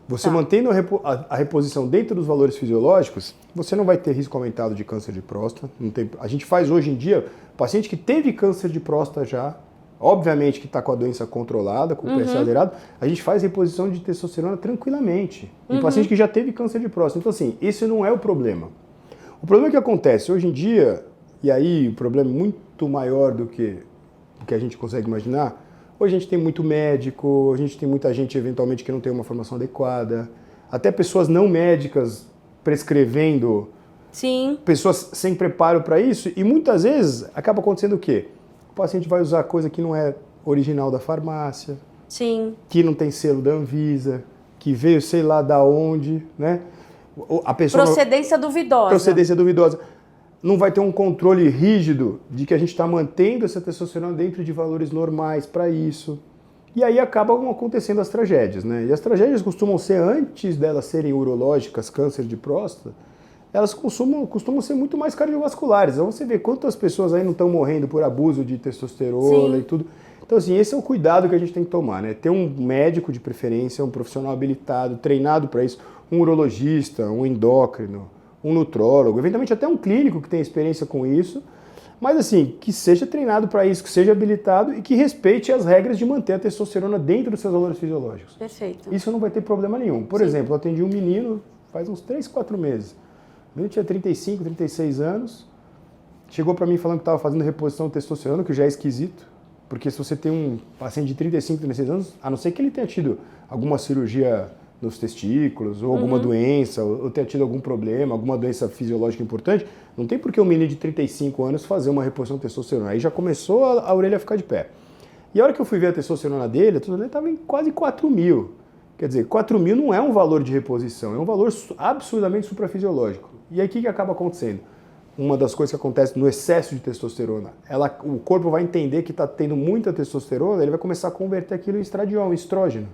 Você mantendo a reposição dentro dos valores fisiológicos, você não vai ter risco aumentado de câncer de próstata. A gente faz hoje em dia, paciente que teve câncer de próstata já, obviamente que está com a doença controlada, com o PSA zerado, a gente faz reposição de testosterona tranquilamente. Em paciente que já teve câncer de próstata. Então assim, esse não é o problema. O problema que acontece hoje em dia, e aí o problema é muito maior do que a gente consegue imaginar. Hoje a gente tem muito médico, a gente tem muita gente eventualmente que não tem uma formação adequada, até pessoas não médicas prescrevendo, pessoas sem preparo para isso, e muitas vezes acaba acontecendo o quê? O paciente vai usar coisa que não é original da farmácia, que não tem selo da Anvisa, que veio sei lá da onde, né? A pessoa Procedência duvidosa. Procedência duvidosa. Não vai ter um controle rígido de que a gente está mantendo essa testosterona dentro de valores normais para isso. E aí acabam acontecendo as tragédias, né? E as tragédias costumam ser, antes delas serem urológicas, câncer de próstata, elas costumam ser muito mais cardiovasculares. Então você vê quantas pessoas aí não estão morrendo por abuso de testosterona e tudo. Então assim, esse é o cuidado que a gente tem que tomar, né? Ter um médico de preferência, um profissional habilitado, treinado para isso, um urologista, um endócrino, um nutrólogo, eventualmente até um clínico que tem experiência com isso, mas assim, que seja treinado para isso, que seja habilitado e que respeite as regras de manter a testosterona dentro dos seus valores fisiológicos. Perfeito. Isso não vai ter problema nenhum. Por exemplo, eu atendi um menino faz uns 3, 4 meses. O menino tinha 35, 36 anos, chegou para mim falando que estava fazendo reposição de testosterona, que já é esquisito, porque se você tem um paciente de 35, 36 anos, a não ser que ele tenha tido alguma cirurgia nos testículos, ou alguma doença, ou tenha tido algum problema, alguma doença fisiológica importante, não tem por que um menino de 35 anos fazer uma reposição de testosterona. Aí já começou a orelha a ficar de pé. E a hora que eu fui ver a testosterona dele, a testosterona estava em quase 4.000. Quer dizer, 4.000 não é um valor de reposição, é um valor absurdamente suprafisiológico. E aí o que acaba acontecendo? Uma das coisas que acontece no excesso de testosterona, o corpo vai entender que está tendo muita testosterona, ele vai começar a converter aquilo em estradiol, em estrógeno.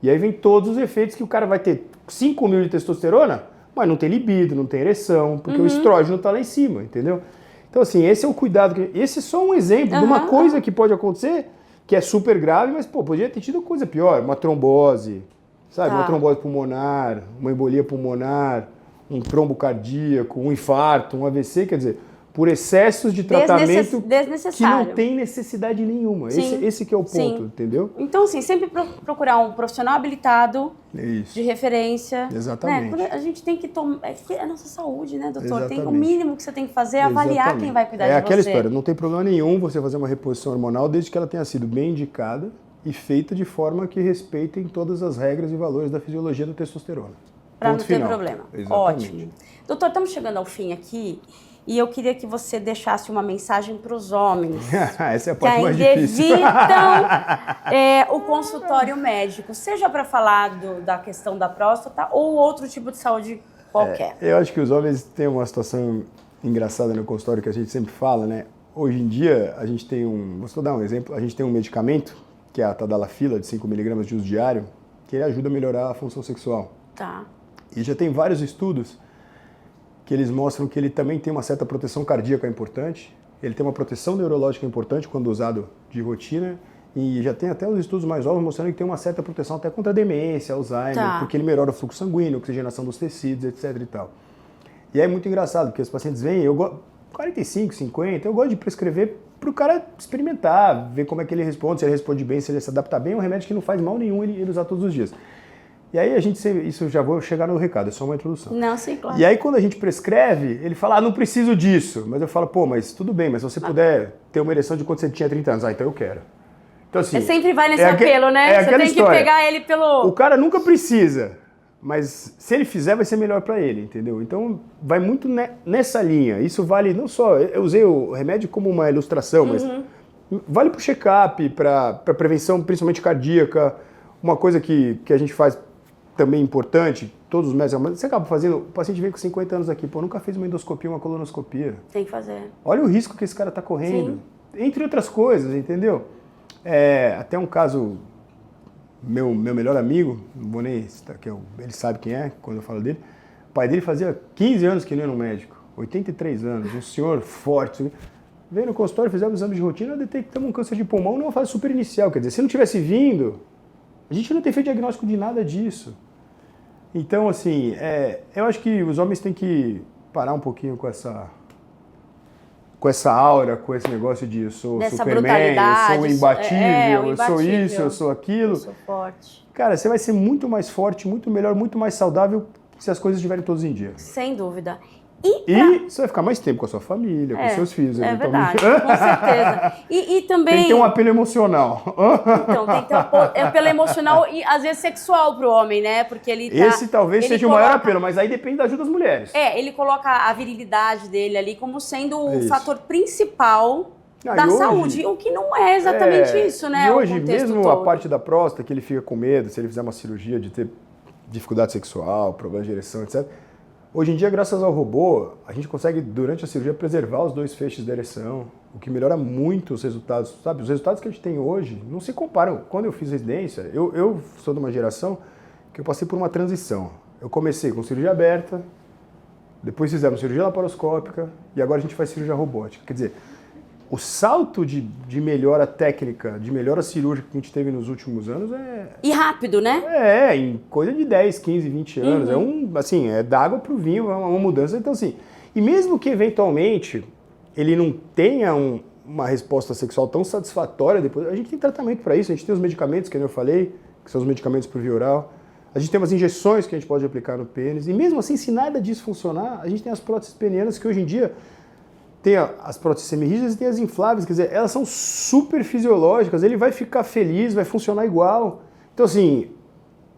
E aí vem todos os efeitos que o cara vai ter 5.000 de testosterona, mas não tem libido, não tem ereção, porque o estrógeno está lá em cima, entendeu? Então assim, esse é o cuidado. Esse é só um exemplo de uma coisa que pode acontecer, que é super grave, mas pô, podia ter tido coisa pior, uma trombose, sabe? Uma trombose pulmonar, uma embolia pulmonar, um trombo cardíaco, um infarto, um AVC, quer dizer, por excessos de tratamento que não tem necessidade nenhuma. Esse que é o ponto, entendeu? Então, assim, sempre procurar um profissional habilitado, de referência. Exatamente. Né? A gente tem que tomar... É a nossa saúde, né, doutor? Exatamente. O mínimo que você tem que fazer é avaliar quem vai cuidar de você. É aquela história, não tem problema nenhum você fazer uma reposição hormonal desde que ela tenha sido bem indicada e feita de forma que respeitem todas as regras e valores da fisiologia da testosterona. Para não ter problema. Exatamente. Ótimo. Doutor, estamos chegando ao fim aqui. E eu queria que você deixasse uma mensagem para os homens. Essa é a parte mais difícil. Que evitam o consultório médico, seja para falar da questão da próstata ou outro tipo de saúde qualquer. Eu acho que os homens têm uma situação engraçada no consultório que a gente sempre fala, né? Hoje em dia, a gente tem vou só dar um exemplo, a gente tem um medicamento, que é a Tadalafila, de 5 mg de uso diário, que ele ajuda a melhorar a função sexual. Tá. E já tem vários estudos que eles mostram que ele também tem uma certa proteção cardíaca importante, ele tem uma proteção neurológica importante quando usado de rotina, e já tem até os estudos mais novos mostrando que tem uma certa proteção até contra demência, Alzheimer, porque ele melhora o fluxo sanguíneo, oxigenação dos tecidos, etc e tal. E é muito engraçado, porque os pacientes vêm, 45, 50, eu gosto de prescrever para o cara experimentar, ver como é que ele responde, se ele responde bem, se ele se adapta bem, é um remédio que não faz mal nenhum ele usar todos os dias. E aí isso já vou chegar no recado, é só uma introdução. Não, sim, claro. E aí quando a gente prescreve, ele fala, não preciso disso. Mas eu falo, pô, mas tudo bem, mas se você puder ter uma ereção de quando você tinha 30 anos, então eu quero. Então assim... sempre vai nesse apelo, né? Você tem que pegar ele pelo... O cara nunca precisa, mas se ele fizer vai ser melhor pra ele, entendeu? Então vai muito nessa linha. Isso vale não só... Eu usei o remédio como uma ilustração, mas vale pro check-up, pra prevenção principalmente cardíaca. Uma coisa que a gente faz também importante, todos os médicos, mas você acaba fazendo, o paciente vem com 50 anos aqui, pô, nunca fez uma endoscopia, uma colonoscopia. Tem que fazer. Olha o risco que esse cara está correndo. Sim. Entre outras coisas, entendeu? Até um caso, meu melhor amigo, não vou nem citar, ele sabe quem é, quando eu falo dele, o pai dele fazia 15 anos que não ia no médico, 83 anos, um senhor forte, veio no consultório, fizemos um exame de rotina, detectamos um câncer de pulmão numa fase super inicial, quer dizer, se não tivesse vindo, a gente não tem feito diagnóstico de nada disso. Então, assim, eu acho que os homens têm que parar um pouquinho com essa aura, com esse negócio de eu sou dessa Superman, eu sou imbatível, eu sou isso, eu sou aquilo. Eu sou forte. Cara, você vai ser muito mais forte, muito melhor, muito mais saudável se as coisas estiverem todos em dia. Sem dúvida. E você vai ficar mais tempo com a sua família, com seus filhos. É verdade, com certeza. E também... Tem que ter um apelo emocional. Então, tem que ter um apelo emocional e, às vezes, sexual pro homem, né? Porque ele Esse talvez seja o maior apelo, mas aí depende da ajuda das mulheres. Ele coloca a virilidade dele ali como sendo o fator principal da hoje, saúde, o que não é exatamente isso, né? E hoje, mesmo a parte da próstata, que ele fica com medo, se ele fizer uma cirurgia de ter dificuldade sexual, problema de ereção, etc., hoje em dia, graças ao robô, a gente consegue, durante a cirurgia, preservar os 2 feixes da ereção, o que melhora muito os resultados. Sabe, os resultados que a gente tem hoje não se comparam. Quando eu fiz residência, eu sou de uma geração que eu passei por uma transição. Eu comecei com cirurgia aberta, depois fizemos cirurgia laparoscópica e agora a gente faz cirurgia robótica. Quer dizer, o salto de melhora técnica, de melhora cirúrgica que a gente teve nos últimos anos E rápido, né? em coisa de 10, 15, 20 anos. É da água pro vinho, é uma mudança. Então, assim, e mesmo que eventualmente ele não tenha uma resposta sexual tão satisfatória depois, a gente tem tratamento para isso, a gente tem os medicamentos, que eu falei, que são os medicamentos por via oral, a gente tem umas injeções que a gente pode aplicar no pênis, e mesmo assim, se nada disso funcionar, a gente tem as próteses penianas que hoje em dia tem as próteses semirrígidas e tem as infláveis, quer dizer, elas são super fisiológicas, ele vai ficar feliz, vai funcionar igual. Então, assim,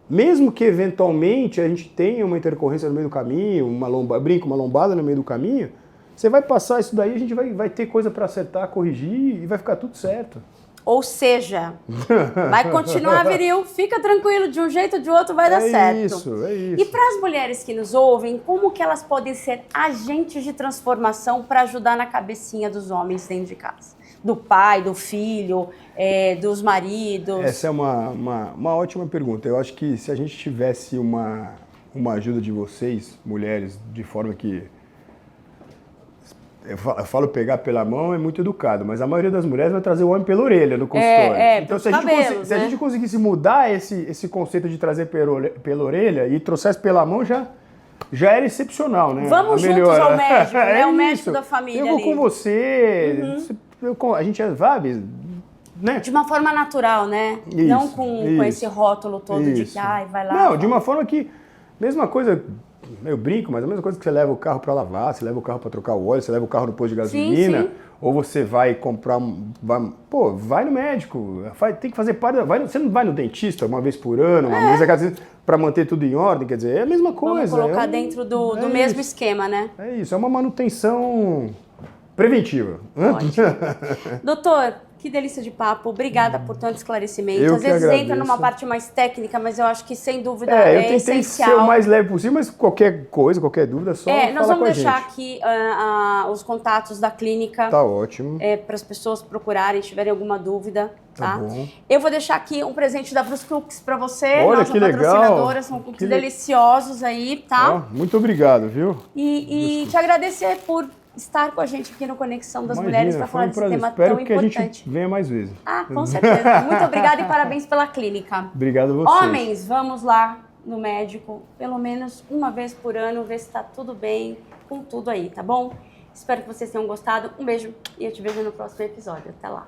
mesmo que eventualmente a gente tenha uma intercorrência no meio do caminho, uma lombada no meio do caminho, você vai passar isso daí, a gente vai ter coisa para acertar, corrigir e vai ficar tudo certo. Ou seja, vai continuar viril, fica tranquilo, de um jeito ou de outro vai dar certo. É isso. E para as mulheres que nos ouvem, como que elas podem ser agentes de transformação para ajudar na cabecinha dos homens dentro de casa? Do pai, do filho, dos maridos? Essa é uma ótima pergunta. Eu acho que se a gente tivesse uma ajuda de vocês, mulheres, de forma que... Eu falo pegar pela mão é muito educado, mas a maioria das mulheres vai trazer o homem pela orelha no consultório. Então, se a gente conseguisse mudar esse conceito de trazer pela orelha e trouxesse pela mão, já era excepcional, né? Vamos juntos ao médico, né? O médico da família. Eu vou com você, a gente sabe, né? De uma forma natural, né? Não com esse rótulo todo de que vai lá. Não, de uma forma que, mesma coisa... Eu brinco, mas a mesma coisa que você leva o carro para lavar, você leva o carro para trocar o óleo, você leva o carro no posto de gasolina, sim. Ou você vai comprar... vai no médico, tem que fazer parte... Você não vai no dentista uma vez por ano, uma vez para manter tudo em ordem, quer dizer, é a mesma coisa. Vamos colocar dentro do mesmo esquema, né? É isso, é uma manutenção preventiva. Ótimo. Doutor, que delícia de papo. Obrigada por tanto esclarecimento. Às vezes agradeço. Entra numa parte mais técnica, mas eu acho que sem dúvida é eu tentei ser o mais leve possível, mas qualquer coisa, qualquer dúvida, só falar com a gente. Nós vamos deixar aqui os contatos da clínica. Tá ótimo. Para as pessoas procurarem, se tiverem alguma dúvida. Tá bom. Eu vou deixar aqui um presente da Brus Cookies para você. Olha, nossa que patrocinadora. legal. São cookies deliciosos aí, tá? Muito obrigado, viu? E te agradecer por estar com a gente aqui no Conexão das Mulheres para falar desse tema tão importante. Espero que a gente venha mais vezes. Com certeza. Muito obrigada e parabéns pela clínica. Obrigado a vocês. Homens, vamos lá no médico, pelo menos uma vez por ano, ver se está tudo bem com tudo aí, tá bom? Espero que vocês tenham gostado. Um beijo e eu te vejo no próximo episódio. Até lá.